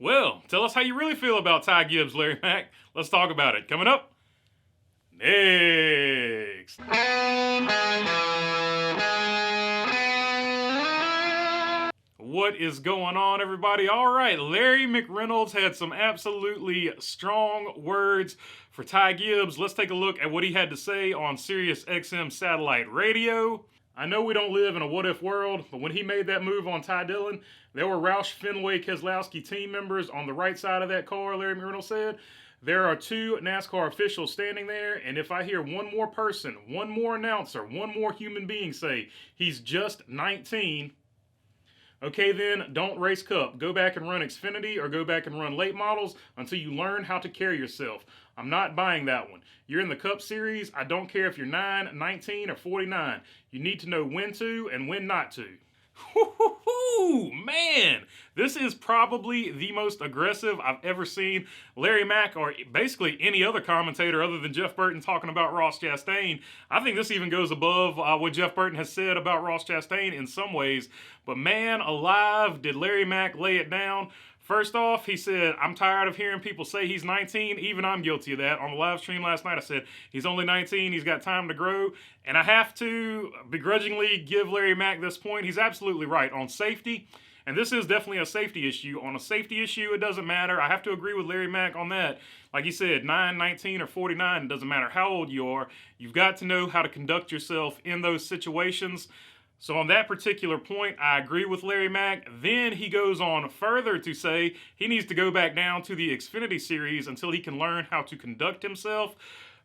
Well, tell us how you really feel about Ty Gibbs, Larry Mack. Let's talk about it. Coming up next. What is going on, everybody? All right, Larry McReynolds had some absolutely strong words for Ty Gibbs. Let's take a look at what he had to say on Sirius XM satellite radio. I know we don't live in a what-if world, but when he made that move on Ty Dillon, there were Roush Fenway Keselowski team members on the right side of that car, Larry McReynolds said. There are 2 NASCAR officials standing there, and if I hear one more person, one more announcer, one more human being say, he's just 19, okay then, don't race Cup. Go back and run Xfinity or go back and run late models until you learn how to carry yourself. I'm not buying that one. You're in the Cup Series. I don't care if you're 9, 19, or 49. You need to know when to and when not to. Man, this is probably the most aggressive I've ever seen Larry Mack or basically any other commentator other than Jeff Burton talking about Ross Chastain. I think this even goes above what Jeff Burton has said about Ross Chastain in some ways. But man alive, did Larry Mack lay it down. First off, he said, I'm tired of hearing people say he's 19. Even I'm guilty of that. On the live stream last night, I said, he's only 19. He's got time to grow. And I have to begrudgingly give Larry Mack this point. He's absolutely right on safety. And this is definitely a safety issue. On a safety issue, it doesn't matter. I have to agree with Larry Mack on that. Like he said, 9, 19, or 49, it doesn't matter how old you are. You've got to know how to conduct yourself in those situations. So on that particular point, I agree with Larry Mack. Then he goes on further to say he needs to go back down to the Xfinity series until he can learn how to conduct himself.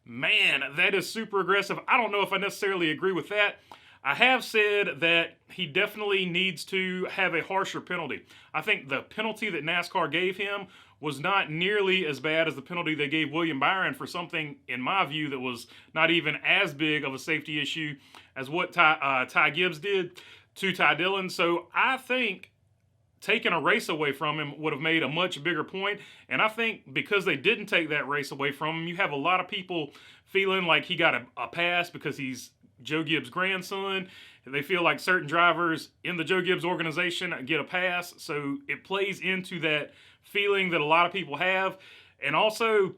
Man, that is super aggressive. I don't know if I necessarily agree with that. I have said that he definitely needs to have a harsher penalty. I think the penalty that NASCAR gave him was not nearly as bad as the penalty they gave William Byron for something, in my view, that was not even as big of a safety issue as what Ty Gibbs did to Ty Dillon. So I think taking a race away from him would have made a much bigger point. And I think because they didn't take that race away from him, you have a lot of people feeling like he got a pass because he's Joe Gibbs' grandson. They feel like certain drivers in the Joe Gibbs organization get a pass. So it plays into that feeling that a lot of people have. And also,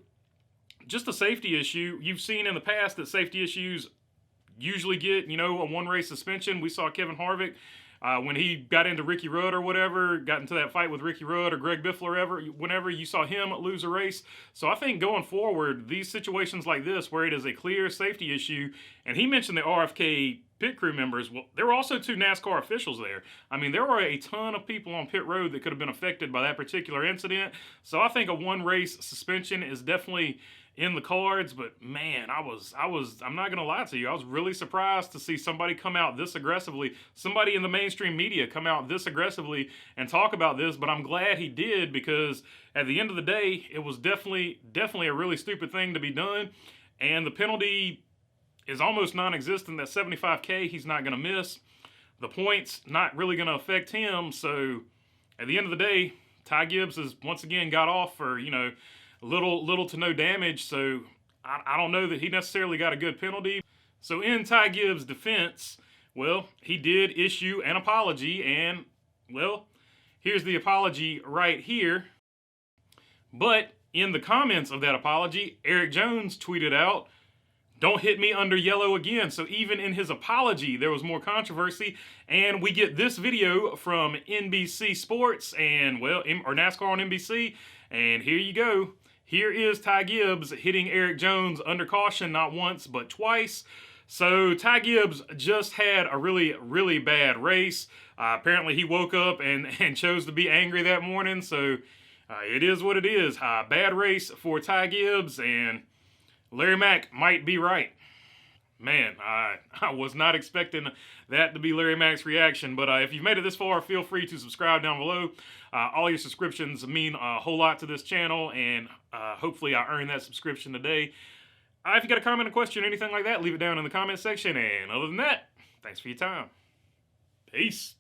just a safety issue. You've seen in the past that safety issues usually get, a one-race suspension. We saw Kevin Harvick when he got into Ricky Rudd or whatever, got into that fight with Ricky Rudd or Greg Biffler, whenever you saw him lose a race. So I think going forward, these situations like this, where it is a clear safety issue, and he mentioned the RFK pit crew members, well, there were also 2 NASCAR officials there. I mean, there were a ton of people on pit road that could have been affected by that particular incident. So I think a one-race suspension is definitely in the cards, but man, I'm not going to lie to you, I was really surprised to see somebody come out this aggressively, somebody in the mainstream media come out this aggressively and talk about this, but I'm glad he did, because at the end of the day, it was definitely a really stupid thing to be done, and the penalty is almost non-existent. That $75K he's not going to miss. The points not really going to affect him, so at the end of the day, Ty Gibbs has once again got off for, little to no damage, so I don't know that he necessarily got a good penalty. So in Ty Gibbs' defense, well, he did issue an apology, and, well, here's the apology right here. But in the comments of that apology, Eric Jones tweeted out, "Don't hit me under yellow again." So even in his apology, there was more controversy. And we get this video from NBC Sports and, or NASCAR on NBC. And here you go. Here is Ty Gibbs hitting Eric Jones under caution, not once, but twice. So Ty Gibbs just had a really, really bad race. Apparently he woke up and chose to be angry that morning. So it is what it is. Bad race for Ty Gibbs, and Larry Mack might be right. Man, I was not expecting that to be Larry Mack's reaction, but if you've made it this far, feel free to subscribe down below. All your subscriptions mean a whole lot to this channel, and hopefully I earned that subscription today. If you got a comment, a question, anything like that, leave it down in the comment section, and other than that, thanks for your time. Peace.